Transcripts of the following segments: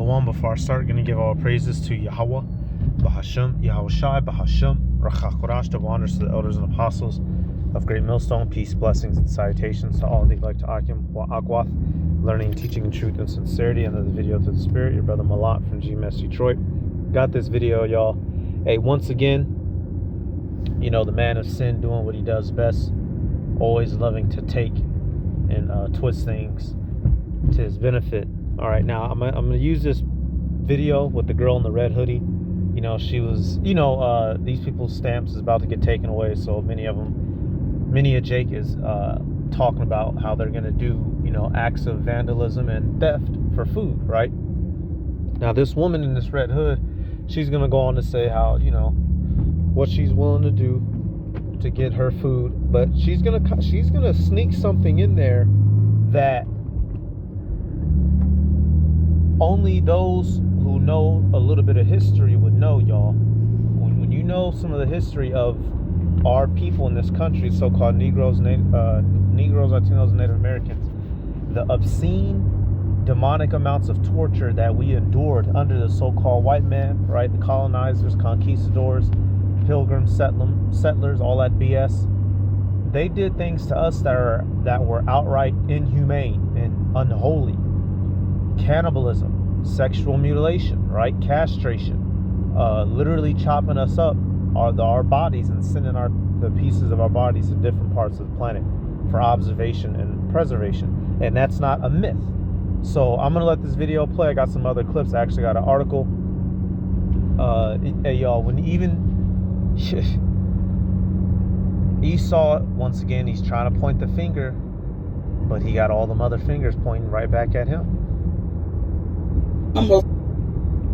Shalom. Before I start, going to give all praises to Yahweh, Bahashem, Yahushai, Bahashem, Rachakorash, the honors to the elders and apostles of Great Millstone. Peace, blessings, and salutations to all Delectable Akim, Wa'akwath, learning, teaching, and truth and sincerity. Under the video to the spirit, your brother Malat from GMS Detroit. Got this video, y'all. Hey, once again, you know, the man of sin doing what he does best, always loving to take and twist things to his benefit. All right, now I'm gonna use this video with the girl in the red hoodie. You know, she was, these people's stamps is about to get taken away, so many of Jake is talking about how they're gonna do, acts of vandalism and theft for food, right? Now this woman in this red hood, she's gonna go on to say how, what she's willing to do to get her food, but she's gonna sneak something in there that only those who know a little bit of history would know, y'all. When you know some of the history of our people in this country, so-called Negroes, Latinos, and Native Americans, the obscene, demonic amounts of torture that we endured under the so-called white man, right? The colonizers, conquistadors, pilgrims, settlers, all that BS. They did things to us that were outright inhumane and unholy. Cannibalism, sexual mutilation, right? Castration, literally chopping us up, our bodies, and sending the pieces of our bodies to different parts of the planet for observation and preservation. And that's not a myth. So I'm gonna let this video play. I got some other clips. I actually got an article. Hey y'all, when even Esau, once again, he's trying to point the finger, but he got all them other fingers pointing right back at him.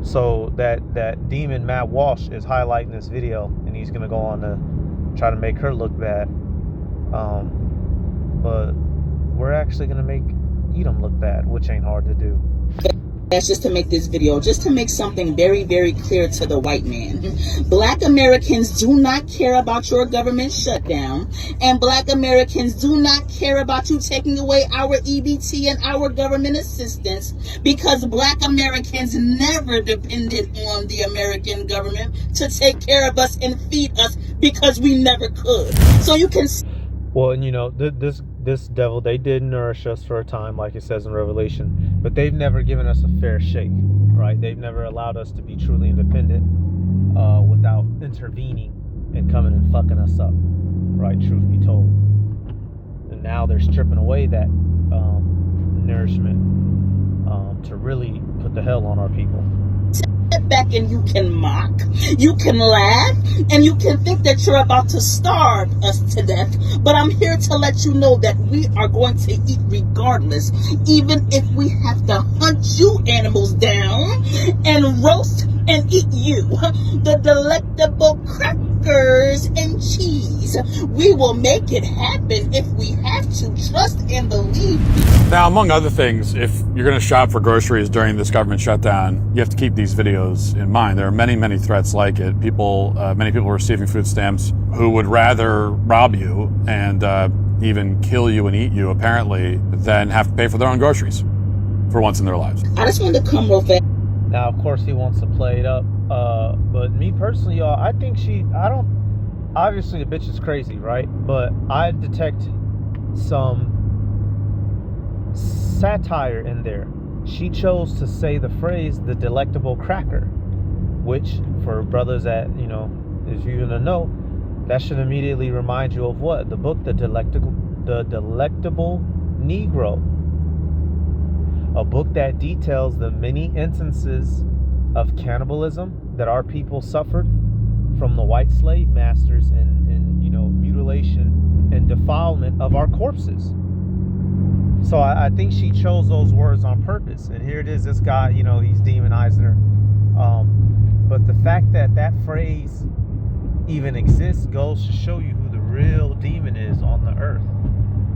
So that demon Matt Walsh is highlighting this video, and he's gonna go on to try to make her look bad. But we're actually gonna make Edom look bad, which ain't hard to do. That's just to make this video, just to make something very, very clear to the white man. Black Americans do not care about your government shutdown, and Black Americans do not care about you taking away our EBT and our government assistance, because Black Americans never depended on the American government to take care of us and feed us, because we never could. So you can... Well, and this devil, they did nourish us for a time, like it says in Revelation, but they've never given us a fair shake, right? They've never allowed us to be truly independent without intervening and coming and fucking us up, right? Truth be told. And now they're stripping away that nourishment to really put the hell on our people. Back and you can mock, you can laugh, and you can think that you're about to starve us to death, but I'm here to let you know that we are going to eat regardless, even if we have to hunt you animals down and roast and eat you, the delectable crackers and cheese. We will make it happen if we have to. Trust and believe. Now, among other things, if you're going to shop for groceries during this government shutdown, you have to keep these videos in mind. There are many, many threats like it. Many people receiving food stamps who would rather rob you and even kill you and eat you, apparently, than have to pay for their own groceries for once in their lives. I just wanted to come real fast. Now, of course, he wants to play it up. But me personally, y'all, I think obviously the bitch is crazy, right? But I detect some satire in there. She chose to say the phrase, the delectable cracker, which for brothers that, if you're gonna know, that should immediately remind you of what? The book, The Delectable Negro. A book that details the many instances of cannibalism that our people suffered from the white slave masters and mutilation and defilement of our corpses. So I think she chose those words on purpose. And here it is, this guy, he's demonizing her. But the fact that phrase even exists goes to show you who the real demon is on the earth.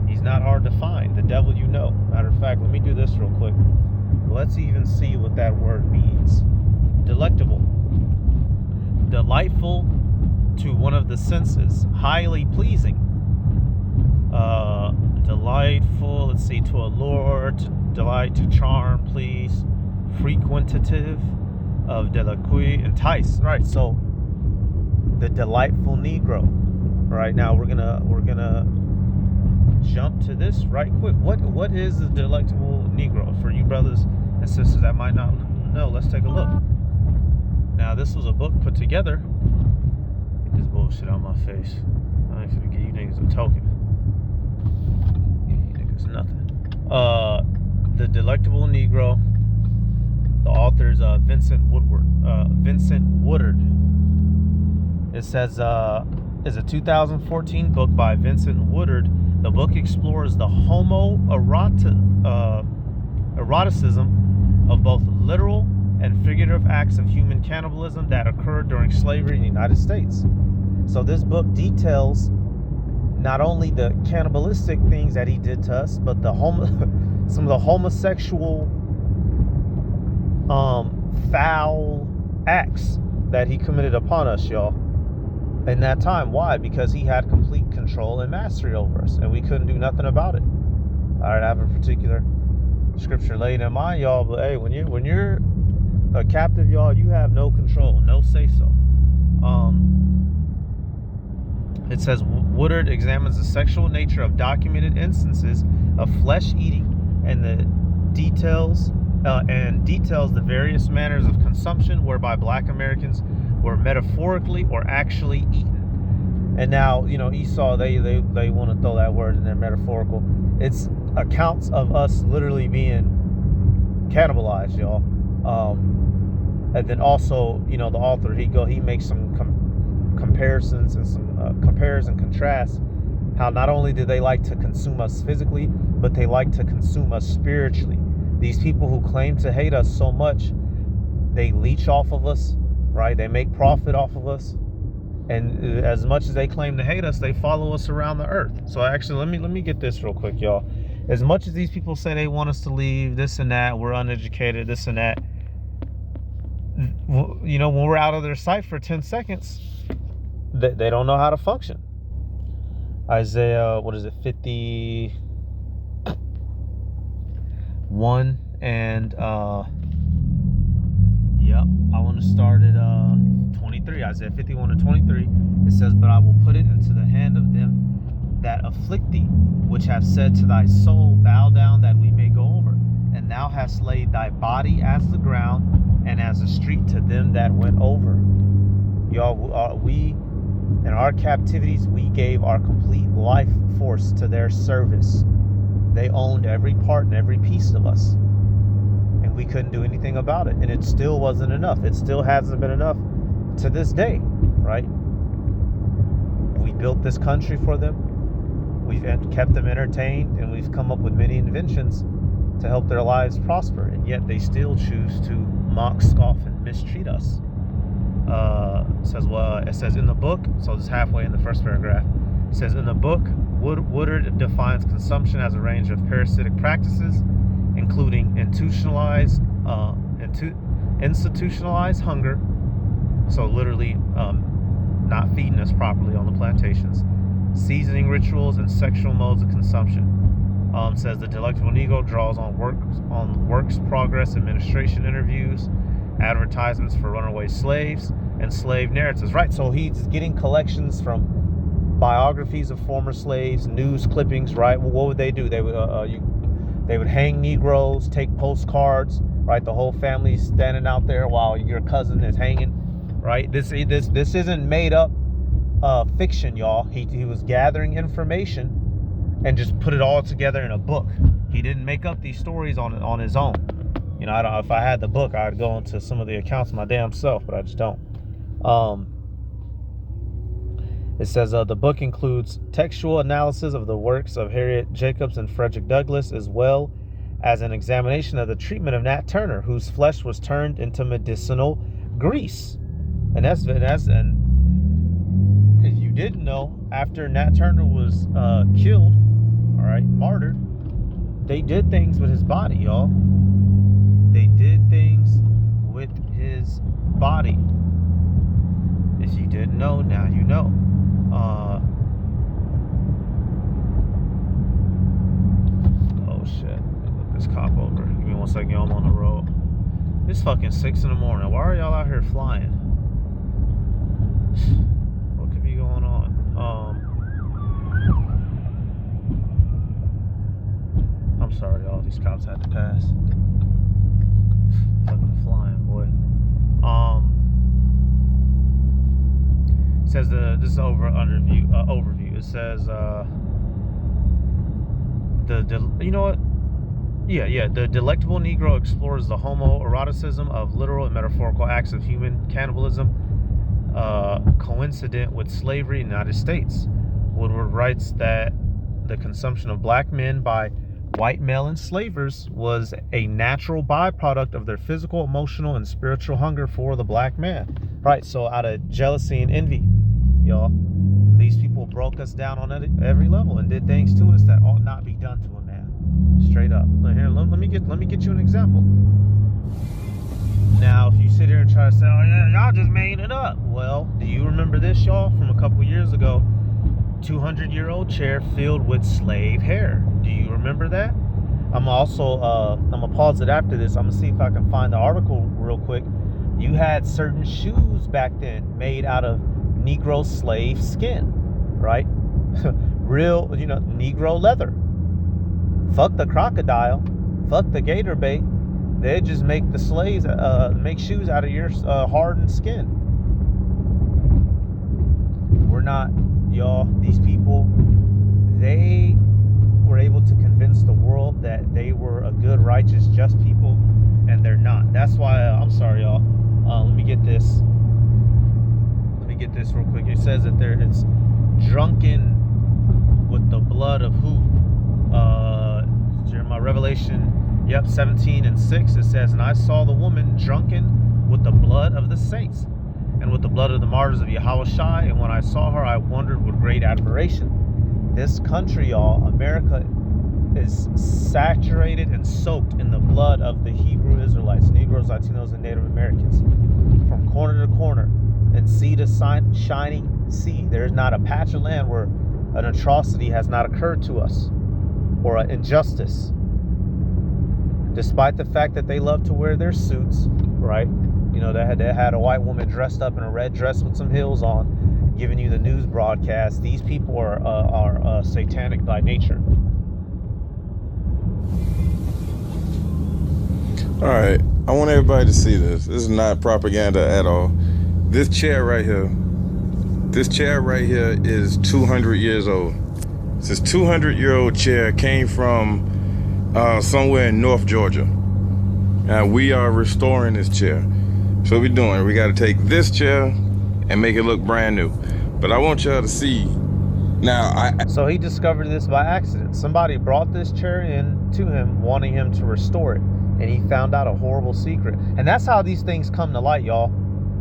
He's not hard to find. The devil, Matter of fact, let me do this real quick. Let's even see what that word means. Delectable. Delightful to one of the senses. Highly pleasing. Delightful, let's see, to allure, to delight, to charm, please. frequentative of Delectable entice. Right, so the delightful Negro. Right now we're gonna jump to this right quick. What is the Delectable Negro? For you brothers and sisters that might not know, let's take a look. Now this was a book put together. Get this bullshit out my face. I ain't finna give you niggas a token. You niggas nothing. The Delectable Negro. The author is Vincent Woodard. It says is a 2014 book by Vincent Woodard. The book explores the eroticism of both literal and figurative acts of human cannibalism that occurred during slavery in the United States. So this book details not only the cannibalistic things that he did to us, but the some of the homosexual foul acts that he committed upon us, y'all, in that time. Why? Because he had complete control and mastery over us, and we couldn't do nothing about it. All right, I have a particular scripture laid in mind, y'all, but hey, when you're a captive, y'all, you have no control, no say so. It says Woodard examines the sexual nature of documented instances of flesh eating and details the various manners of consumption whereby Black Americans were metaphorically or actually eaten. And now, Esau, they want to throw that word in there, metaphorical. It's accounts of us literally being cannibalized, y'all. And then also, the author, he makes some comparisons and some compares and contrasts how not only do they like to consume us physically, but they like to consume us spiritually. These people who claim to hate us so much, they leech off of us, right? They make profit off of us. And as much as they claim to hate us, they follow us around the earth. So actually, let me get this real quick, y'all. As much as these people say they want us to leave, this and that, we're uneducated, this and that, when we're out of their sight for 10 seconds, they don't know how to function. Isaiah, 51 and I want to start at 23. Isaiah 51 and 23. It says, "But I will put it into the hand of them that afflict thee, which have said to thy soul, bow down that we may go over. And thou hast laid thy body as the ground, and as a street to them that went over." Y'all, we in our captivities, we gave our complete life force to their service. They owned every part and every piece of us, and we couldn't do anything about it. And it still wasn't enough. It still hasn't been enough to this day, right? We built this country for them. We've kept them entertained, and we've come up with many inventions to help their lives prosper, and yet they still choose to mock, scoff, and mistreat us. It says in the book, so it's halfway in the first paragraph, it says, in the book, Woodard defines consumption as a range of parasitic practices, including institutionalized hunger, so literally not feeding us properly on the plantations, seasoning rituals, and sexual modes of consumption. Says the Delectable Negro draws on works progress administration interviews, advertisements for runaway slaves, and slave narratives. Right, so he's getting collections from biographies of former slaves, news clippings. Right, well, what would they do? They would hang Negroes, take postcards. Right, the whole family's standing out there while your cousin is hanging. Right, this isn't made up fiction, y'all. He was gathering information and just put it all together in a book. He didn't make up these stories on his own. I don't. If I had the book, I'd go into some of the accounts my damn self, but I just don't. It says the book includes textual analysis of the works of Harriet Jacobs and Frederick Douglass, as well as an examination of the treatment of Nat Turner, whose flesh was turned into medicinal grease. And and if you didn't know, after Nat Turner was killed, all right, martyred, they did things with his body, y'all. They did things with his body. If you didn't know, now you know. Oh shit! Look this cop over. Give me 1 second, y'all. I'm on the road. It's fucking 6 in the morning. Why are y'all out here flying? What could be going on? I'm sorry, y'all. These cops had to pass. Fucking flying, boy. It says this is overview. It says you know what? Yeah. The Delectable Negro explores the homoeroticism of literal and metaphorical acts of human cannibalism coincident with slavery in the United States. Woodward writes that the consumption of black men by white male enslavers was a natural byproduct of their physical, emotional, and spiritual hunger for the black man. Right, so out of jealousy and envy, y'all, these people broke us down on every level and did things to us that ought not be done to a man. Straight up. Here, let me get you an example. Now, if you sit here and try to say, oh yeah, y'all just made it up. Well, do you remember this, y'all, from a couple years ago? 200-year-old chair filled with slave hair. Do you remember that? I'm gonna pause it after this. I'm gonna see if I can find the article real quick. You had certain shoes back then made out of Negro slave skin, right? Real, Negro leather. Fuck the crocodile. Fuck the gator bait. They just make the slaves make shoes out of your hardened skin. We're not, y'all, these people, they were able to convince the world that they were a good, righteous, just people, and they're not. That's why, I'm sorry, y'all. Let me get this real quick. It says that it's drunken with the blood of who? Jeremiah, Revelation, 17:6. It says, and I saw the woman drunken with the blood of the saints and with the blood of the martyrs of Yahushua. And when I saw her, I wondered with great admiration. This country, y'all, America, is saturated and soaked in the blood of the Hebrew Israelites, Negroes, Latinos, and Native Americans. From corner to corner and sea to shining sea. There's not a patch of land where an atrocity has not occurred to us, or an injustice. Despite the fact that they love to wear their suits, right? They had a white woman dressed up in a red dress with some heels on, giving you the news broadcast. These people are satanic by nature. All right, I want everybody to see this. This is not propaganda at all. This chair right here is 200 years old. This 200-year-old chair came from somewhere in North Georgia. Now we are restoring this chair. So what we're doing, we got to take this chair and make it look brand new. But I want y'all to see. Now, So he discovered this by accident. Somebody brought this chair in to him, wanting him to restore it. And he found out a horrible secret. And that's how these things come to light, y'all.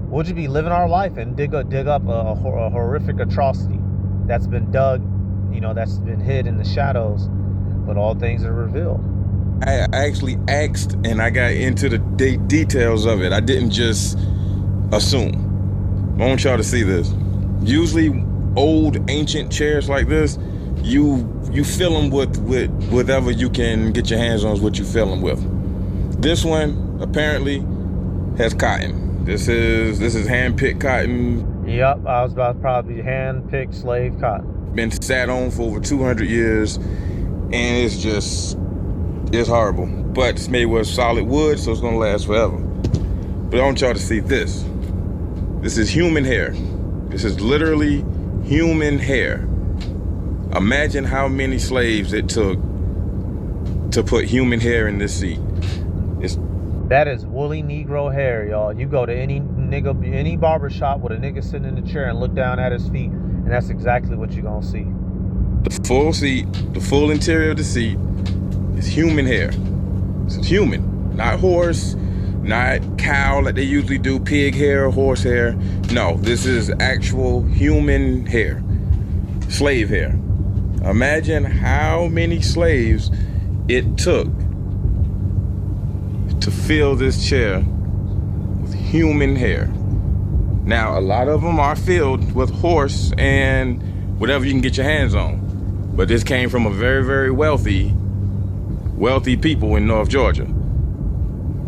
We'll just be living our life and dig up a horrific atrocity that's been dug, that's been hid in the shadows. But all things are revealed. I actually asked and I got into the details of it. I didn't just assume. I want y'all to see this. Usually old ancient chairs like this, you fill them with whatever you can get your hands on is what you fill them with. This one apparently has cotton. This is hand-picked cotton. Yep, I was about to probably hand-picked slave cotton. Been sat on for over 200 years, and it's horrible. But it's made with solid wood, so it's gonna last forever. But I want y'all to see this. This is human hair. This is literally human hair. Imagine how many slaves it took to put human hair in this seat. That is woolly Negro hair, y'all. You go to any barber shop with a nigga sitting in the chair and look down at his feet, and that's exactly what you're gonna see. The full seat, the full interior of the seat is human hair. It's human, not horse, not cow like they usually do, pig hair, horse hair. No, this is actual human hair, slave hair. Imagine how many slaves it took to fill this chair with human hair. Now, a lot of them are filled with horse and whatever you can get your hands on. But this came from a very, very wealthy people in North Georgia.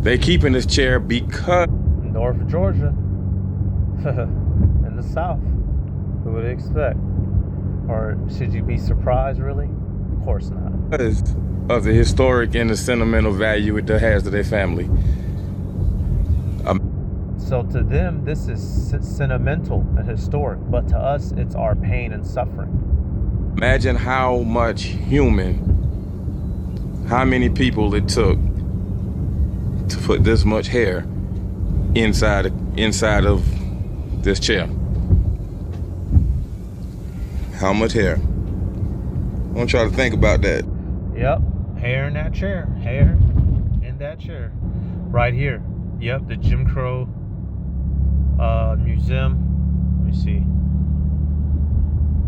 They keeping this chair because North Georgia. In the South. Who would expect? Or should you be surprised, really? Of course not. of the historic and the sentimental value it has to their family. So to them, this is sentimental and historic, but to us, it's our pain and suffering. Imagine how many people it took to put this much hair inside of this chair. How much hair? I want y'all to think about that. Yep, hair in that chair. Hair in that chair. Right here. Yep, the Jim Crow museum. Let me see.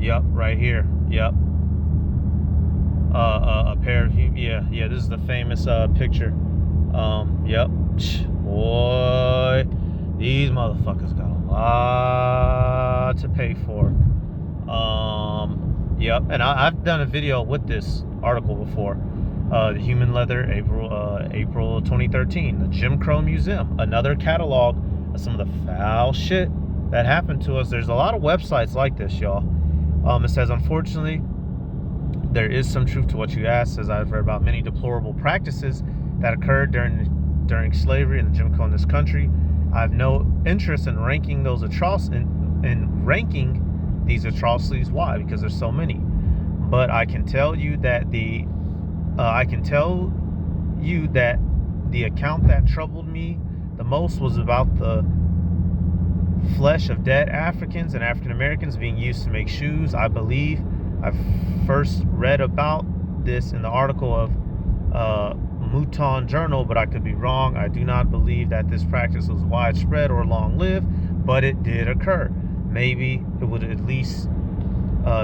Yep, right here. Yep. A pair of yeah. This is the famous picture. Yep. Boy, these motherfuckers got a lot to pay for. Yep. And I've done a video with this article before. The Human Leather, April 2013. The Jim Crow Museum. Another catalog of some of the foul shit that happened to us. There's a lot of websites like this, y'all. It says, unfortunately, there is some truth to what you asked, as I've read about many deplorable practices that occurred during slavery and the Jim Crow in this country. I have no interest in ranking those ranking these atrocities. Why? Because there's so many. But I can tell you that the account that troubled me the most was about the flesh of dead Africans and African Americans being used to make shoes. I believe I first read about this in the article of Mouton Journal, but I could be wrong. I do not believe that this practice was widespread or long-lived, but it did occur. Maybe it would at least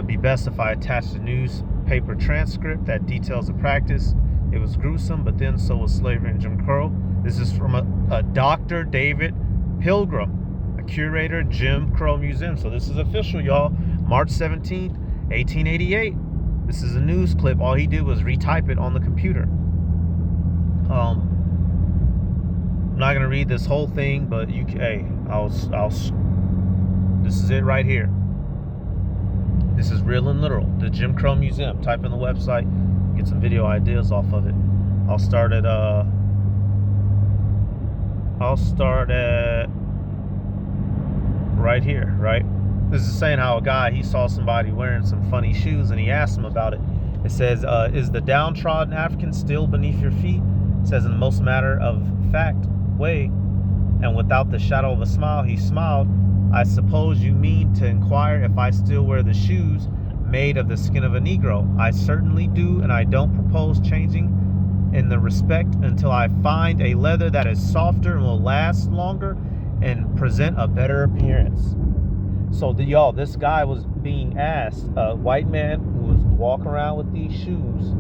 be best if I attached a newspaper transcript that details the practice. It was gruesome, but then so was slavery and Jim Crow. This is from a Dr. David Pilgrim, a curator, Jim Crow Museum. So this is official, y'all. March 17th, 1888. This is a news clip. All he did was retype it on the computer. I'm not gonna read this whole thing, but this is it right here. This is real and literal. The Jim Crow Museum. Type in the website, get some video ideas off of it. I'll start at right here, right? This is saying how a guy, he saw somebody wearing some funny shoes and he asked him about it. It says, is the downtrodden African still beneath your feet? It says, in the most matter of fact way, and without the shadow of a smile, he smiled. I suppose you mean to inquire if I still wear the shoes made of the skin of a Negro. I certainly do, and I don't propose changing in the respect until I find a leather that is softer and will last longer and present a better appearance. So y'all, this guy was being asked, a white man who was walking around with these shoes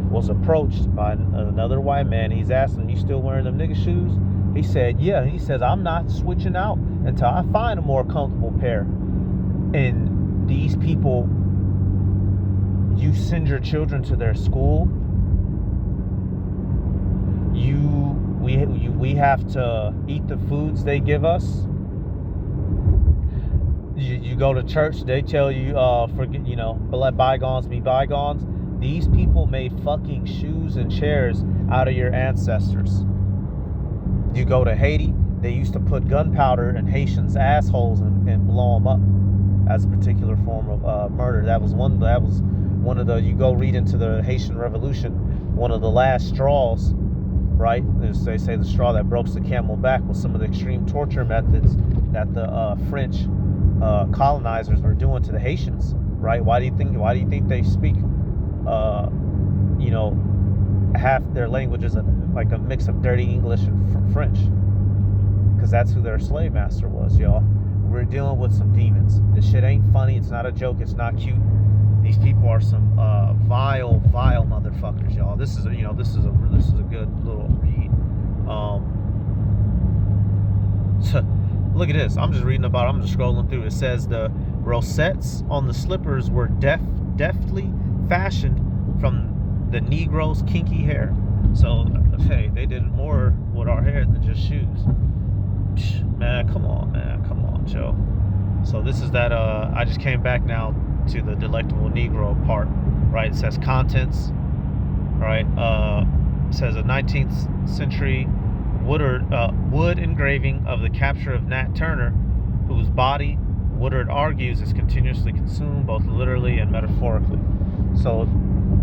was approached by another white man. He's asking him, you still wearing them nigga shoes? He said, yeah. He says, I'm not switching out until I find a more comfortable pair. And these people, you send your children to their school, we have to eat the foods they give us. You go to church, they tell you forget, let bygones be bygones. These people made fucking shoes and chairs out of your ancestors. You go to Haiti, they used to put gunpowder in Haitians' assholes and blow them up as a particular form of murder. That was one of the, you go read into the Haitian Revolution, one of the last straws, right? They say the straw that broke the camel back was some of the extreme torture methods that the French colonizers were doing to the Haitians, right? Why do you think they speak half their language is like a mix of dirty English and French? Because that's who their slave master was, y'all. We're dealing with some demons. This shit ain't funny. It's not a joke. It's not cute. These people are some vile motherfuckers, y'all. This is a good little read. Look at this. I'm just scrolling through. It says the rosettes on the slippers were deftly fashioned from the Negro's kinky hair. So, hey, they did more with our hair than just shoes. Man, come on, Joe. So this is that, I just came back now to the Delectable Negro part, right? It says contents, right? It says a 19th century wood engraving of the capture of Nat Turner, whose body Woodard argues is continuously consumed both literally and metaphorically. So,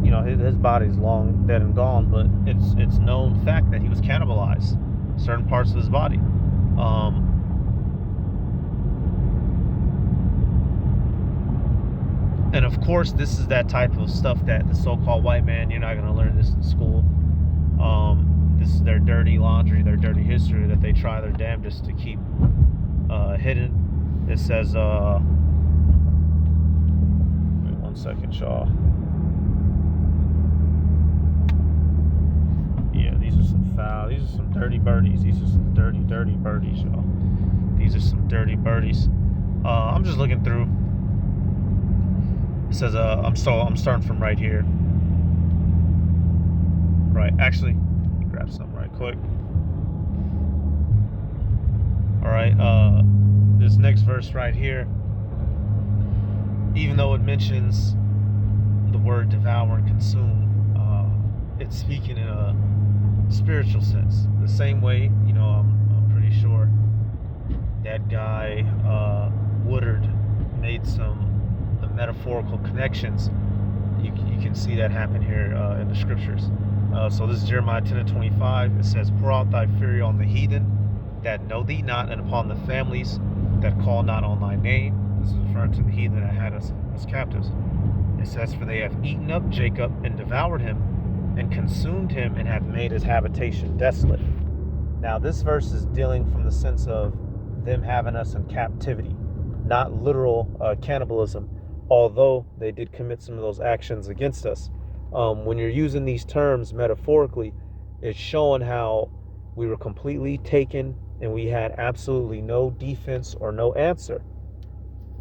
you know, his body's long dead and gone, but it's known fact that he was cannibalized, certain parts of his body. And of course, this is that type of stuff that the so-called white man, you're not going to learn this in school. This is their dirty laundry, their dirty history that they try their damnedest to keep hidden. It says, wait 1 second, y'all. Yeah, these are some foul, these are some dirty birdies. These are some dirty birdies, y'all. These are some dirty birdies. I'm just looking through. It says, I'm starting from right here. Right, actually, let me grab something right quick. All right, this next verse right here, even though it mentions the word devour and consume, it's speaking in a spiritual sense. The same way, you know, I'm pretty sure that guy Woodard made some metaphorical connections. You can see that happen here in the scriptures. So this is Jeremiah 10:25. It says, pour out thy fury on the heathen that know thee not, and upon the families that call not on thy name. This is referring to the heathen that had us as captives. It says, for they have eaten up Jacob and devoured him and consumed him and have made his habitation desolate. Now this verse is dealing from the sense of them having us in captivity, not literal cannibalism, although they did commit some of those actions against us. When you're using these terms metaphorically, it's showing how we were completely taken and we had absolutely no defense or no answer.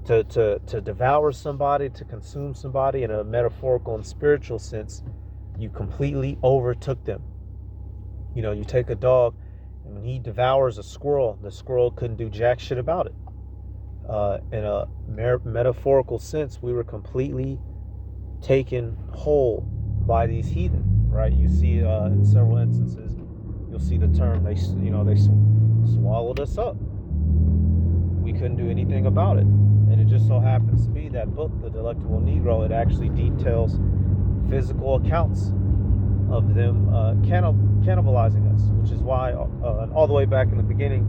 To devour somebody, to consume somebody in a metaphorical and spiritual sense, you completely overtook them. You know, you take a dog, and when he devours a squirrel, the squirrel couldn't do jack shit about it. In a metaphorical sense, we were completely taken whole by these heathen, right? You see in several instances, you'll see the term, they swallowed us up. We couldn't do anything about it. And it just so happens to be that book, The Delectable Negro, it actually details physical accounts of them cannibalizing us, which is why all the way back in the beginning,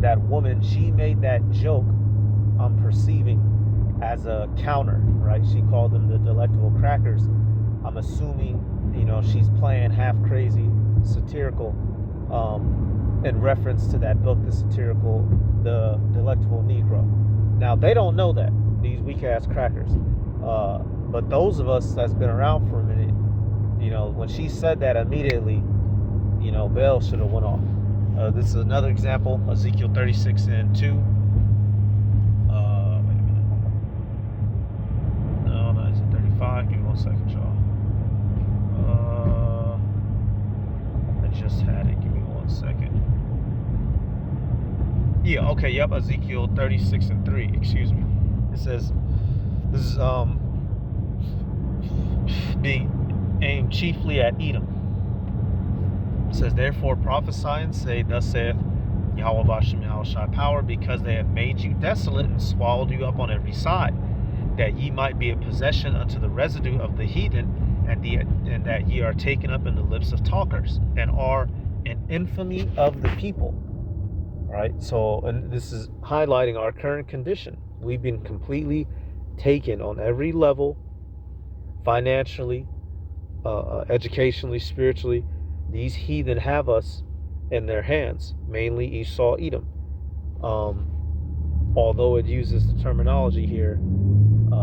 that woman, she made that joke, I'm perceiving, as a counter, right? She called them the delectable crackers. I'm assuming, you know, she's playing half crazy, satirical, in reference to that book, The Delectable Negro. Now, they don't know that, these weak-ass crackers. But those of us that's been around for a minute, you know, when she said that, immediately, you know, bell should have went off. This is another example, Ezekiel 36:2. Wait a minute. No, it's 35. Give me 1 second, y'all. I just had it. Give me 1 second. Yeah, okay, yep, Ezekiel 36:3. Excuse me. It says, this is being aimed chiefly at Edom. It says, therefore prophesy and say, thus saith Yahweh Bashem Yahweh Shai power, because they have made you desolate and swallowed you up on every side, that ye might be a possession unto the residue of the heathen, and that ye are taken up in the lips of talkers, and are an infamy of the people. All right, so, and this is highlighting our current condition. We've been completely taken on every level, financially, educationally, spiritually. These heathen have us in their hands, mainly Esau, Edom. Although it uses the terminology here,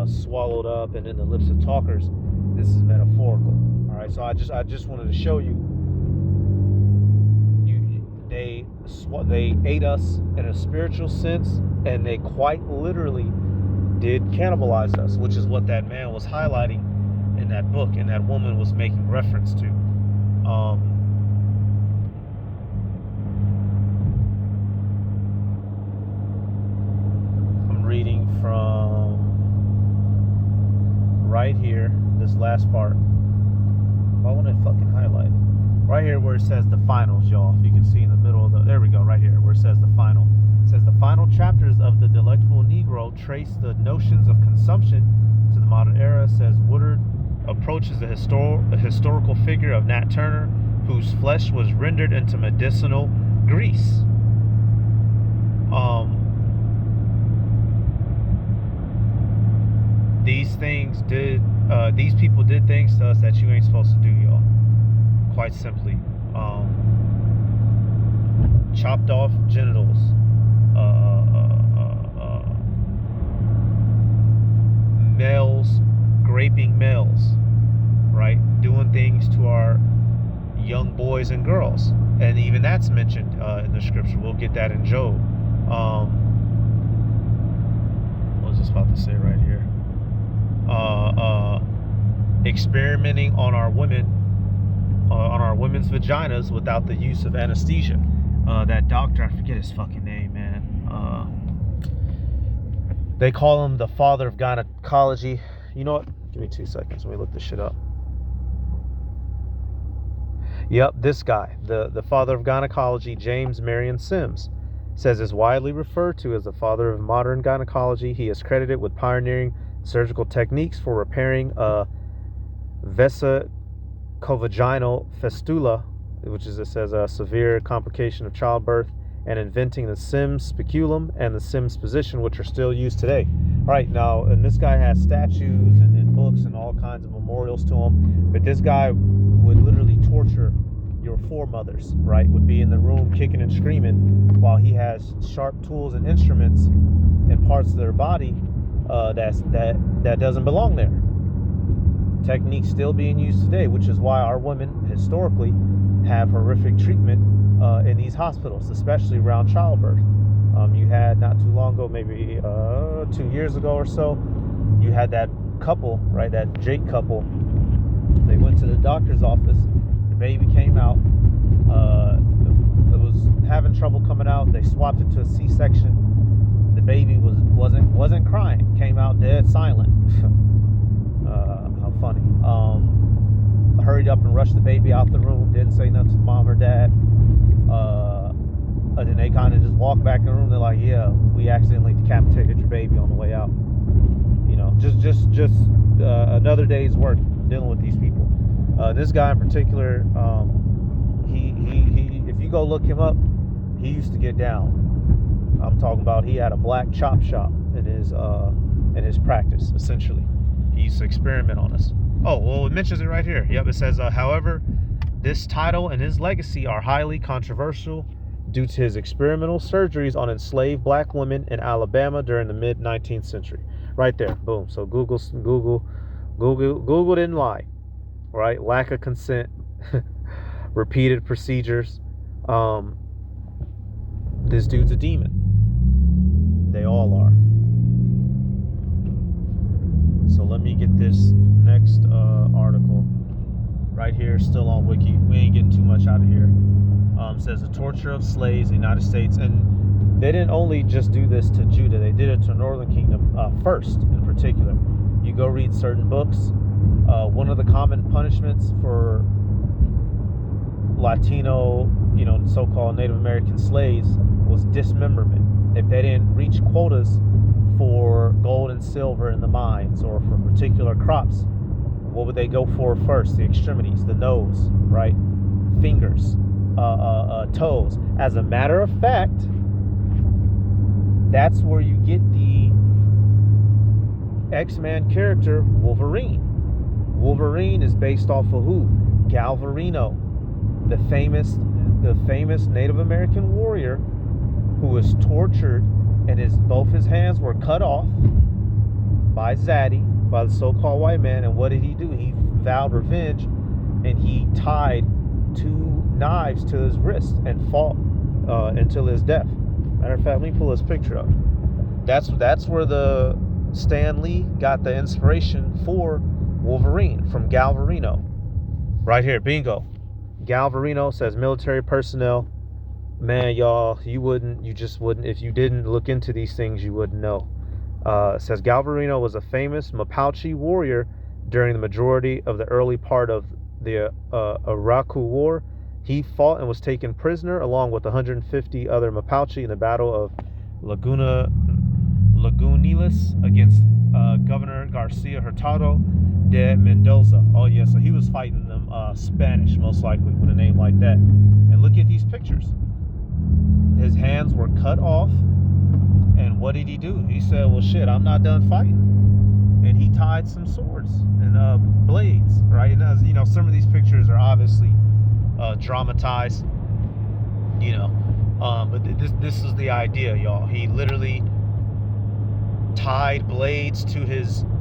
swallowed up and in the lips of talkers, this is metaphorical. All right, so I just wanted to show you, they ate us in a spiritual sense, and they quite literally did cannibalize us, which is what that man was highlighting in that book, and that woman was making reference to. this last part. Why won't it fucking highlight? Right here where it says the finals, y'all. If you can see in the middle of the, there we go, right here where it says the final. It says the final chapters of the Delectable Negro trace the notions of consumption to the modern era. It says Woodard approaches the historical figure of Nat Turner, whose flesh was rendered into medicinal grease. These people did things to us that you ain't supposed to do, y'all. Quite simply. Chopped off genitals. Males raping males, right? Doing things to our young boys and girls. And even that's mentioned in the scripture. We'll get that in Job. What was I about to say right here? Experimenting on our women, on our women's vaginas without the use of anesthesia. That doctor, I forget his fucking name, man. They call him the father of gynecology. You know what? Give me 2 seconds. Let me look this shit up. Yep, this guy, the father of gynecology, James Marion Sims, says is widely referred to as the father of modern gynecology. He is credited with pioneering surgical techniques for repairing a vesicovaginal fistula, which is, it says, a severe complication of childbirth, and inventing the Sims speculum and the Sims position, which are still used today. All right, now, and this guy has statues and books and all kinds of memorials to him, but this guy would literally torture your foremothers, right? Would be in the room kicking and screaming while he has sharp tools and instruments and parts of their body that doesn't belong there. Techniques still being used today, which is why our women historically have horrific treatment in these hospitals, especially around childbirth. You had not too long ago, maybe 2 years ago or so, you had that couple, right? That Jake couple. They went to the doctor's office. The baby came out. It was having trouble coming out. They swapped it to a C-section. The baby wasn't crying. Came out dead silent. How funny. Hurried up and rushed the baby out the room. Didn't say nothing to mom or dad. And then they kind of just walked back in the room. They're like, "Yeah, we accidentally decapitated your baby on the way out." You know, just another day's work dealing with these people. This guy in particular, he if you go look him up, he used to get down. I'm talking about he had a black chop shop in his practice. Essentially, he used to experiment on us. Oh, well, it mentions it right here. Yep, it says, however, this title and his legacy are highly controversial due to his experimental surgeries on enslaved black women in Alabama during the mid-19th century. Right there, boom. So Google didn't lie, right? Lack of consent, repeated procedures. This dude's a demon. They all are. So let me get this next article right here, still on Wiki. We ain't getting too much out of here. Says the torture of slaves in the United States, and they didn't only just do this to Judah, they did it to Northern Kingdom first in particular. You go read certain books. One of the common punishments for Latino, so-called Native American slaves was dismemberment. If they didn't reach quotas for gold and silver in the mines or for particular crops, what would they go for first? The extremities, the nose, right? Fingers, toes. As a matter of fact, that's where you get the X-Men character Wolverine. Wolverine is based off of who? Galvarino, the famous Native American warrior who was tortured and both his hands were cut off by Zaddy, by the so-called white man. And what did he do? He vowed revenge, and he tied 2 knives to his wrist and fought until his death. Matter of fact, let me pull this picture up. That's where the Stan Lee got the inspiration for Wolverine, from Galvarino. Right here, bingo. Galvarino says military personnel. Man, y'all, you just wouldn't, if you didn't look into these things, you wouldn't know. It says Galvarino was a famous Mapuche warrior During the majority of the early part of the Araku War, he fought and was taken prisoner along with 150 other Mapuche in the Battle of Lagunitas against Governor Garcia Hurtado de Mendoza. Oh yeah, so he was fighting them Spanish, most likely, with a name like that. And look at these pictures. His hands were cut off, and what did he do? He said, well shit, I'm not done fighting. And he tied some swords and blades, right? And as you know, some of these pictures are obviously dramatized, you know, but this is the idea, y'all. He literally tied blades to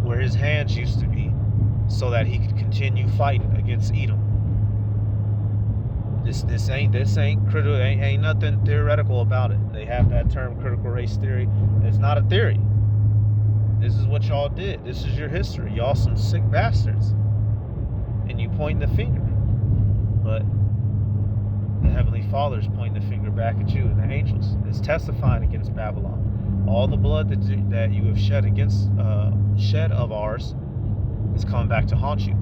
where his hands used to be, so that he could continue fighting against Edom. This ain't critical. Ain't nothing theoretical about it. They have that term, critical race theory. It's not a theory. This is what y'all did. This is your history. Y'all some sick bastards, and you point the finger, but the Heavenly Father is pointing the finger back at you, and the angels is testifying against Babylon. All the blood that you have shed of ours is coming back to haunt you.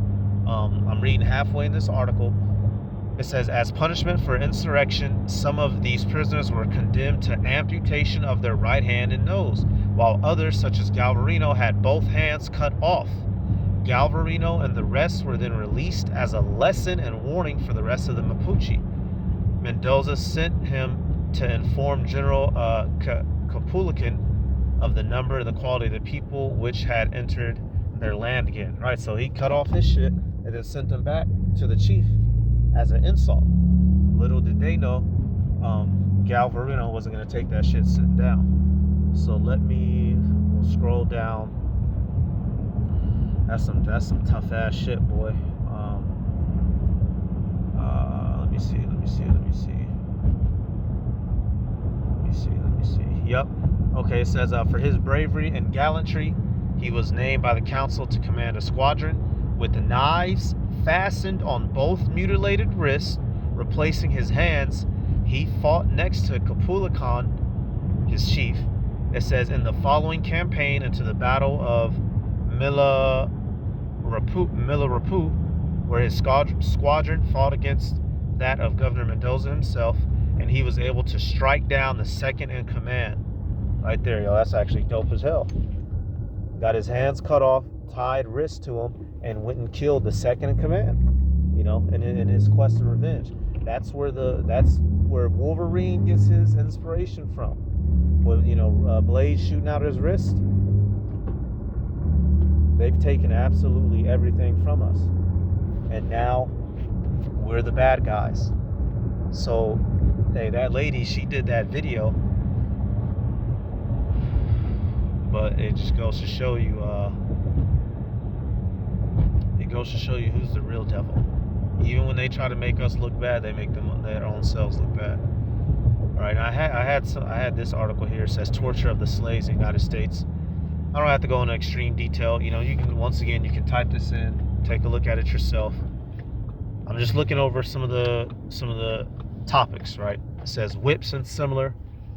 I'm reading halfway in this article. It says, as punishment for insurrection, some of these prisoners were condemned to amputation of their right hand and nose, while others, such as Galvarino, had both hands cut off. Galvarino and the rest were then released as a lesson and warning for the rest of the Mapuche. Mendoza sent him to inform General Capulacan of the number and the quality of the people which had entered their land again. Right, so he cut off his shit and then sent them back to the chief as an insult. Little did they know, Galvarino wasn't going to take that shit sitting down. So we'll scroll down. That's some tough ass shit, boy. Let me see. Yep. Okay, it says for his bravery and gallantry, he was named by the council to command a squadron with knives fastened on both mutilated wrists, replacing his hands. He fought next to Capulacan, his chief. It says, in the following campaign into the Battle of Milarapu, where his squadron fought against that of Governor Mendoza himself, and he was able to strike down the second in command. Right there, yo, that's actually dope as hell. Got his hands cut off, tied wrists to him, and went and killed the second in command. You know, in his quest of revenge. That's where Wolverine gets his inspiration from. With blades shooting out his wrist. They've taken absolutely everything from us, and now we're the bad guys. So, hey, that lady, she did that video, but it just goes to show you. It goes to show you who's the real devil. Even when they try to make us look bad, they make their own selves look bad. All right, I had this article here. It says torture of the slaves in the United States. I don't have to go into extreme detail. You can type this in, take a look at it yourself. I'm just looking over some of the topics, right? It says whips and similar,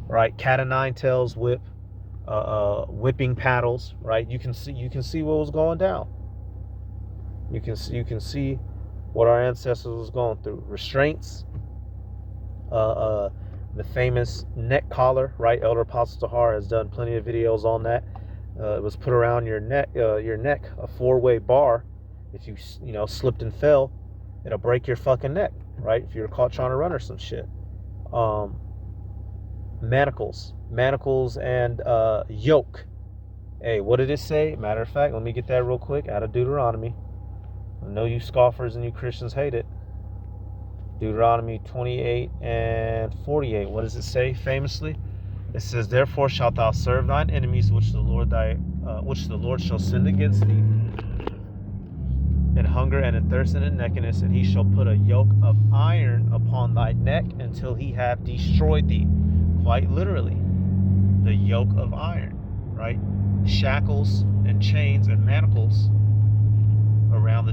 right? Cat o' nine tails whip, whipping paddles, right? You can see what was going down. You can see what our ancestors was going through. Restraints, the famous neck collar, right? Elder Apostle Tahar has done plenty of videos on that. It was put around your neck, a 4-way bar. If you slipped and fell, it'll break your fucking neck, right? If you're caught trying to run or some shit. Manacles and yoke. Hey, what did it say? Matter of fact, let me get that real quick out of Deuteronomy. I know you scoffers and you Christians hate it. Deuteronomy 28 and 48. What does it say famously? It says, therefore shalt thou serve thine enemies which the Lord shall send against thee, in hunger and in thirst and in nakedness, and he shall put a yoke of iron upon thy neck until he have destroyed thee. Quite literally, the yoke of iron, right? Shackles and chains and manacles around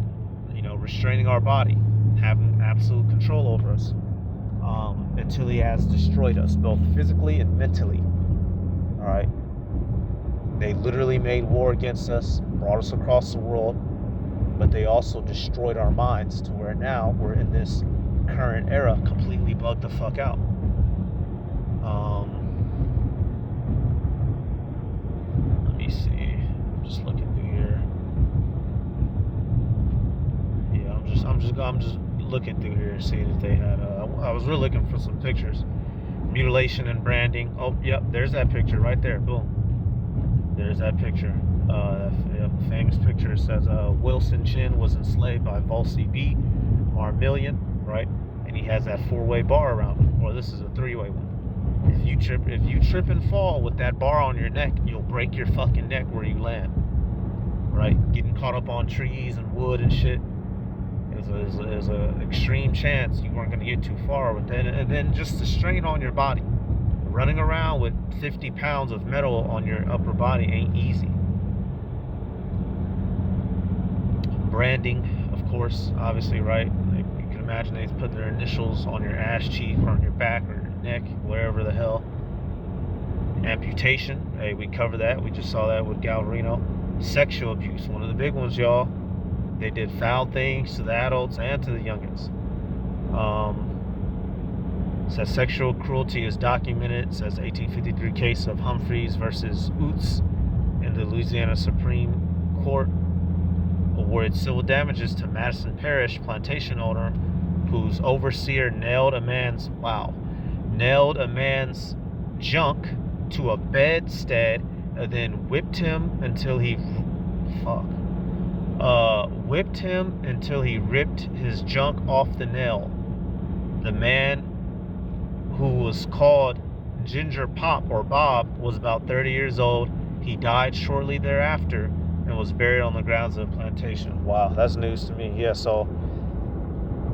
restraining our body, having absolute control over us, until he has destroyed us, both physically and mentally. All right. They literally made war against us, brought us across the world, but they also destroyed our minds to where now we're in this current era completely bugged the fuck out. Let me see. I'm just looking through here. Yeah, I'm just looking through here, seeing if they had. I was really looking for some pictures. Mutilation and branding. Oh, yep, there's that picture right there. Boom. There's that picture. Famous picture says Wilson Chin was enslaved by Volsey B. Marmillion, right? And he has that 4-way bar around him. Or this is a 3-way one. If you trip and fall with that bar on your neck, you'll break your fucking neck where you land. Right? Getting caught up on trees and wood and shit. There's an extreme chance you weren't going to get too far with that. And then just the strain on your body. Running around with 50 pounds of metal on your upper body ain't easy. Branding, of course, obviously, right? You can imagine they put their initials on your ass cheek or on your back or your neck, wherever the hell. Amputation, hey, we covered that. We just saw that with Galvarino. Sexual abuse, one of the big ones, y'all. They did foul things to the adults and to the youngins. Says sexual cruelty is documented. It says 1853 case of Humphreys versus Oots in the Louisiana Supreme Court awarded civil damages to Madison Parish plantation owner whose overseer nailed a man's junk to a bedstead and then whipped him until he ripped his junk off the nail. The man, who was called Ginger Pop or Bob, was about 30 years old. He died shortly thereafter and was buried on the grounds of the plantation. Wow, that's news to me. Yeah, so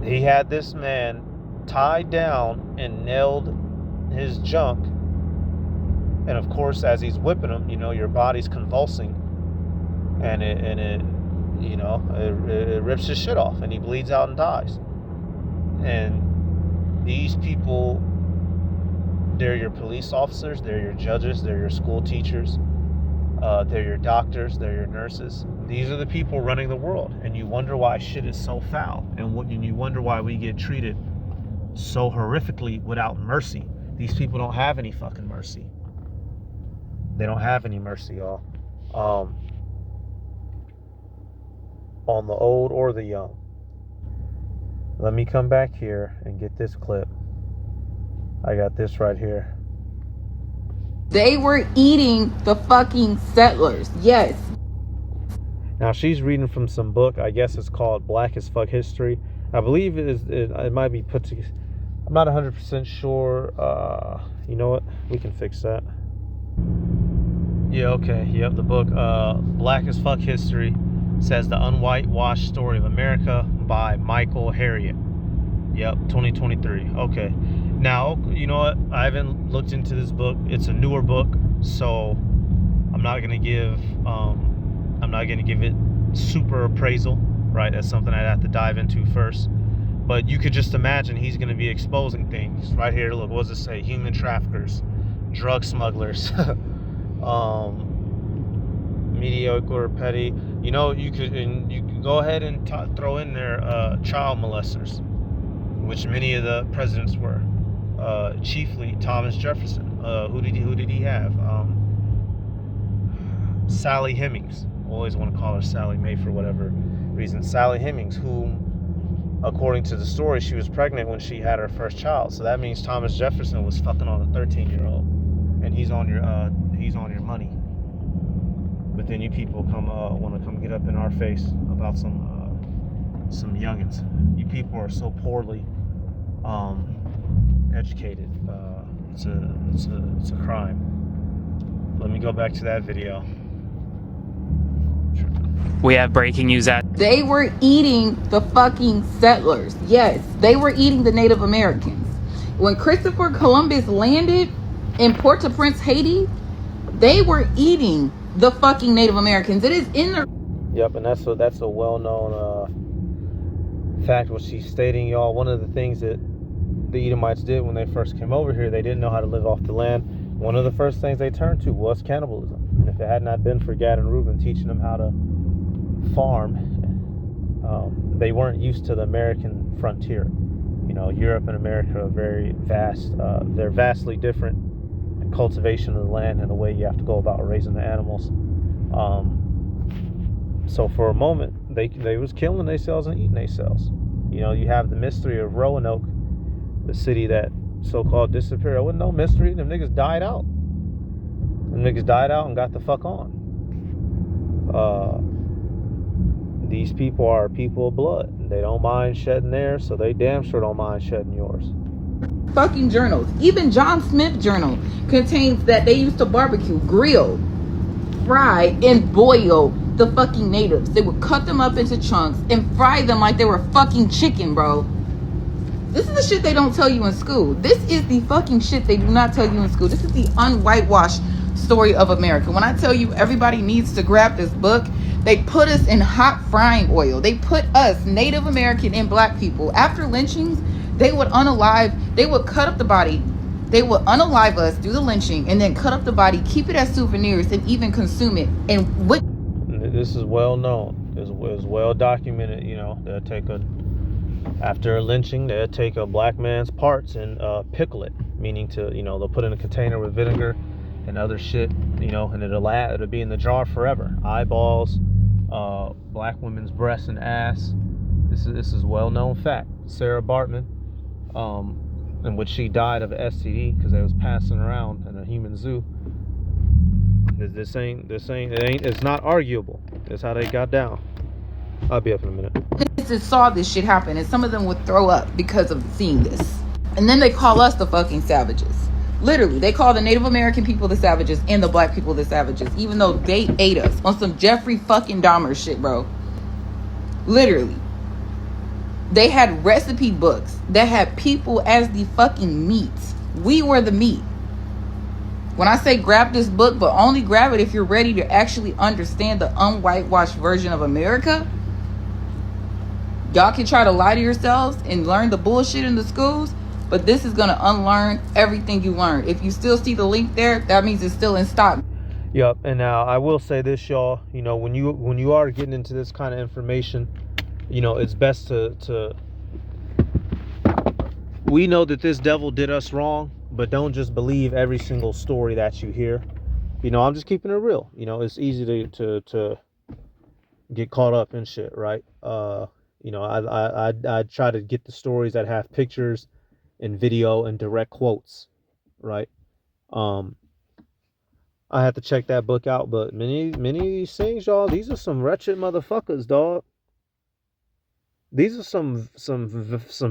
he had this man tied down and nailed his junk. And of course, as he's whipping him, your body's convulsing, and it rips his shit off, and he bleeds out and dies. And these people, they're your police officers, they're your judges, they're your school teachers, they're your doctors, they're your nurses. These are the people running the world, and you wonder why shit is so foul, and you wonder why we get treated so horrifically without mercy. These people don't have any fucking mercy. They don't have any mercy, y'all. On the old or the young. Let me come back here and get this clip. I got this right here. They were eating the fucking settlers. Yes. Now she's reading from some book. I guess it's called Black as Fuck History. I believe it might be put together. I'm not 100% sure. You know what? We can fix that. Yeah, okay. Yep, the book Black as Fuck History says the unwhitewashed story of America by Michael Harriot. Yep, 2023. Okay. Now, you know what? I haven't looked into this book. It's a newer book, so I'm not gonna give it super appraisal, right? That's something I'd have to dive into first. But you could just imagine he's gonna be exposing things right here. Look, what does it say? Human traffickers, drug smugglers, mediocre, petty. You could go ahead and throw in there child molesters, which many of the presidents were. Chiefly Thomas Jefferson. Who did he have? Sally Hemings. Always want to call her Sally Mae for whatever reason. Sally Hemings, whom, according to the story, she was pregnant when she had her first child. So that means Thomas Jefferson was fucking on a 13-year-old, and he's on your money. But then you people want to come get up in our face about some youngins. You people are so poorly educated. It's a crime. Let me go back to that video. We have breaking news at They were eating the fucking settlers. Yes, they were eating the Native Americans. When Christopher Columbus landed in Port-au-Prince, Haiti, they were eating the fucking Native Americans. It is in the... Yep, and that's a well-known fact what she's stating, y'all. One of the things that the Edomites did when they first came over here, they didn't know how to live off the land. One of the first things they turned to was cannibalism. And if it had not been for Gad and Reuben teaching them how to farm, They weren't used to the American frontier. You know, Europe and America are very vast. They're vastly different in cultivation of the land and the way you have to go about raising the animals. So for a moment, they was killing themselves and eating themselves. You know, you have the mystery of Roanoke, the city that so-called disappeared. It wasn't no mystery. Them niggas died out. Them niggas died out and got the fuck on. These people are people of blood. They don't mind shedding theirs, so they damn sure don't mind shedding yours. Fucking journals. Even John Smith journal contains that they used to barbecue, grill, fry, and boil the fucking natives. They would cut them up into chunks and fry them like they were fucking chicken, bro. This is the shit they don't tell you in school. This is the fucking shit they do not tell you in school. This is the unwhitewashed story of America. When I tell you everybody needs to grab this book, they put us in hot frying oil. They put us, Native American and black people, after lynchings, they would cut up the body. They would unalive us, do the lynching, and then cut up the body, keep it as souvenirs, and even consume it. And what? This is well known. It's well documented. You know, after a lynching, they'll take a black man's parts and pickle it, meaning they'll put it in a container with vinegar and other shit, and it'll be in the jar forever. Eyeballs, black women's breasts and ass. This is well known fact. Sarah Bartman, in which she died of STD because they was passing around in a human zoo. It's not arguable. That's how they got down. I'll be up in a minute. Saw this shit happen, and some of them would throw up because of seeing this. And then they call us the fucking savages. Literally, they call the Native American people the savages and the black people the savages, even though they ate us on some Jeffrey fucking Dahmer shit, bro. Literally. They had recipe books that had people as the fucking meat. We were the meat. When I say grab this book, but only grab it if you're ready to actually understand the unwhitewashed version of America. Y'all can try to lie to yourselves and learn the bullshit in the schools, but this is going to unlearn everything you learned. If you still see the link there, that means it's still in stock. Yep. And now I will say this, y'all. When you are getting into this kind of information, it's best to we know that this devil did us wrong, but don't just believe every single story that you hear. I'm just keeping it real. It's easy to get caught up in shit, right? I try to get the stories that have pictures and video and direct quotes, right? I have to check that book out, but many of these things, y'all, these are some wretched motherfuckers, dog. These are some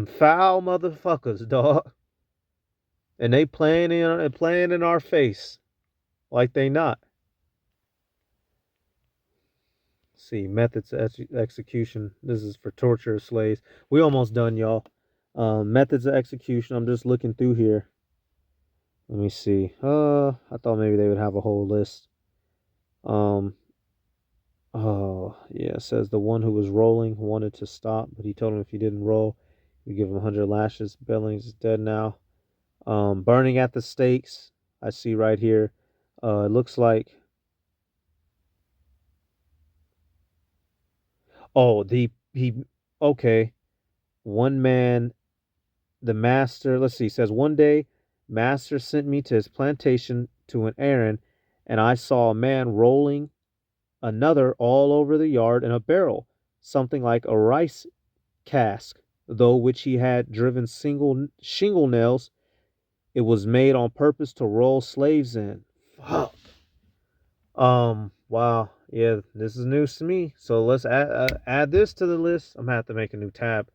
foul motherfuckers, dog. And they playing in our face like they not. See, methods of execution. This is for torture of slaves. We almost done, y'all. Methods of execution. I'm just looking through here. Let me see. I thought maybe they would have a whole list. Oh yeah, it says the one who was rolling wanted to stop, but he told him if he didn't roll, he'd give him 100 lashes. Billings is dead now. Burning at the stakes. I see right here. It looks like. Oh, okay. One man, the master, let's see, says one day, master sent me to his plantation to an errand, and I saw a man rolling another all over the yard in a barrel, something like a rice cask, though which he had driven single shingle nails. It was made on purpose to roll slaves in. Fuck. Wow. Yeah, this is news to me. So let's add this to the list. I'm gonna have to make a new tab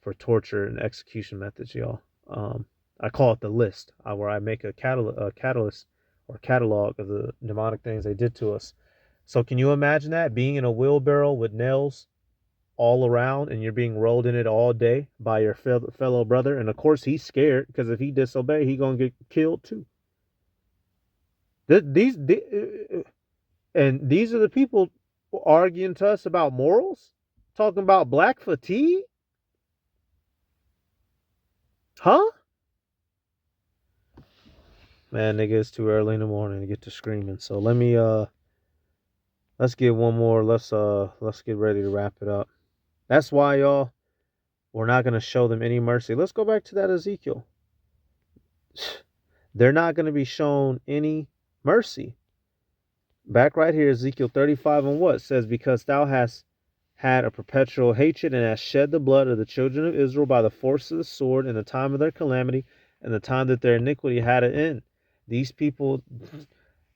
for torture and execution methods, y'all. I call it the list, where I make a catalyst or catalog of the demonic things they did to us. So can you imagine that, being in a wheelbarrow with nails all around, and you're being rolled in it all day by your fellow brother, and of course he's scared because if he disobey, he gonna get killed too. These are the people arguing to us about morals, talking about black fatigue, huh? Man, nigga, it's too early in the morning to get to screaming. So let me let's get one more. Let's get ready to wrap it up. That's why, y'all, we're not going to show them any mercy. Let's go back to that Ezekiel. They're not going to be shown any mercy. Back right here, Ezekiel 35 and what? It says, because thou hast had a perpetual hatred and hast shed the blood of the children of Israel by the force of the sword in the time of their calamity and the time that their iniquity had an end. These people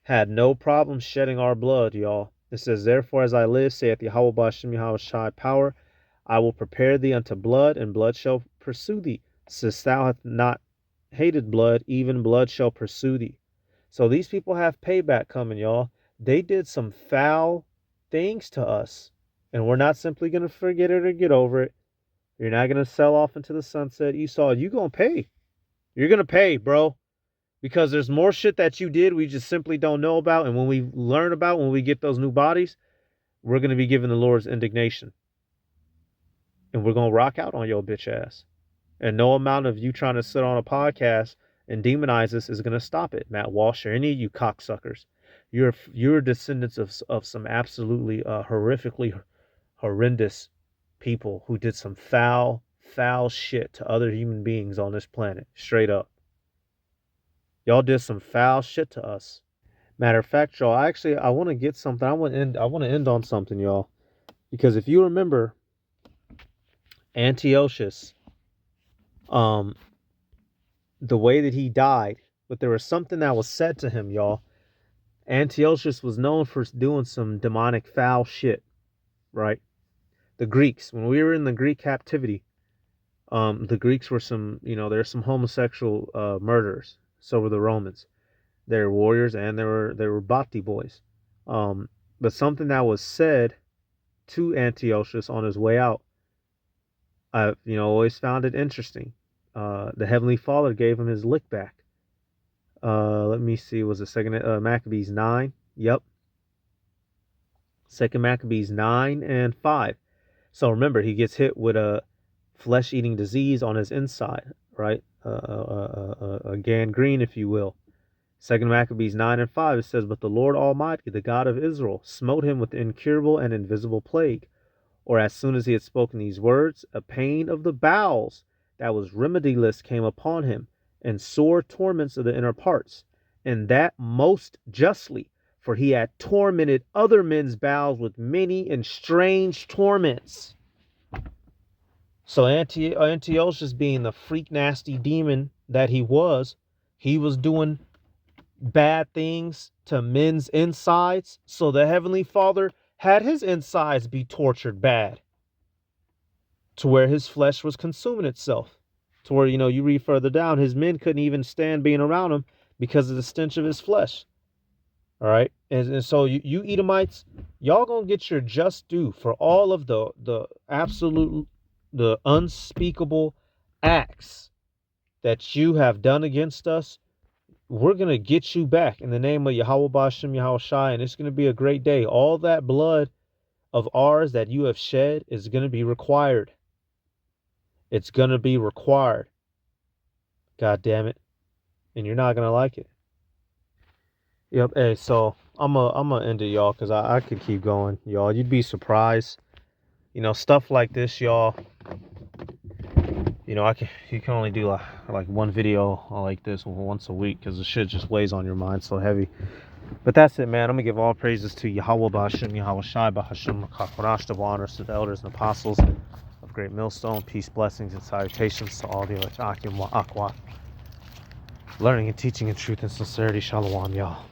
had no problem shedding our blood, y'all. It says, therefore, as I live, saith Yahweh Ba'ashem Yahweh Shai power, I will prepare thee unto blood, and blood shall pursue thee. Since thou hast not hated blood, even blood shall pursue thee. So these people have payback coming, y'all. They did some foul things to us, and we're not simply going to forget it or get over it. You're not going to sell off into the sunset. Esau, you going to pay. You're going to pay, bro. Because there's more shit that you did we just simply don't know about. And when we learn about, when we get those new bodies, we're going to be given the Lord's indignation. And we're going to rock out on your bitch ass. And no amount of you trying to sit on a podcast and demonize us is going to stop it. Matt Walsh or any of you cocksuckers. You're descendants of some absolutely horrifically horrendous people who did some foul shit to other human beings on this planet. Straight up. Y'all did some foul shit to us. Matter of fact, y'all, I want to get something. I want to end on something, y'all. Because if you remember Antiochus, the way that he died, but there was something that was said to him, y'all. Antiochus was known for doing some demonic foul shit, right? The Greeks, when we were in the Greek captivity, the Greeks were there's some homosexual murderers. So were the Romans. They were warriors and they were Bhakti boys. But something that was said to Antiochus on his way out, I've always found it interesting. The Heavenly Father gave him his lick back. Let me see, was it second Maccabees 9? Yep. Second Maccabees 9 and 5. So remember, he gets hit with a flesh-eating disease on his inside, right? A gangrene, if you will. Second Maccabees 9 and 5, it says, but the Lord Almighty, the God of Israel, smote him with incurable and invisible plague. Or as soon as he had spoken these words, a pain of the bowels that was remediless came upon him, and sore torments of the inner parts, and that most justly, for he had tormented other men's bowels with many and strange torments. So Antiochus, being the freak nasty demon that he was doing bad things to men's insides. So the Heavenly Father had his insides be tortured bad, to where his flesh was consuming itself. To where, you read further down, his men couldn't even stand being around him because of the stench of his flesh. All right. And so you Edomites, y'all gonna get your just due for all of the absolute, the unspeakable acts that you have done against us. We're gonna get you back in the name of Yahweh Ba'ashem Yahweh Shai, and it's gonna be a great day. All that blood of ours that you have shed is gonna be required. It's gonna be required. God damn it. And you're not gonna like it. Yep. Hey, so I'm gonna end it, y'all, because I could keep going, y'all. You'd be surprised. Stuff like this, y'all. You can only do like one video like this once a week because the shit just weighs on your mind so heavy. But that's it, man. I'm gonna give all praises to Yahweh Ba'ashem Yahweh Shai Ba'ashem Kakorash, the honors to the elders and apostles of Great Millstone. Peace, blessings, and salutations to all the Akim wa Akwa. Learning and teaching in truth and sincerity. Shalom, y'all.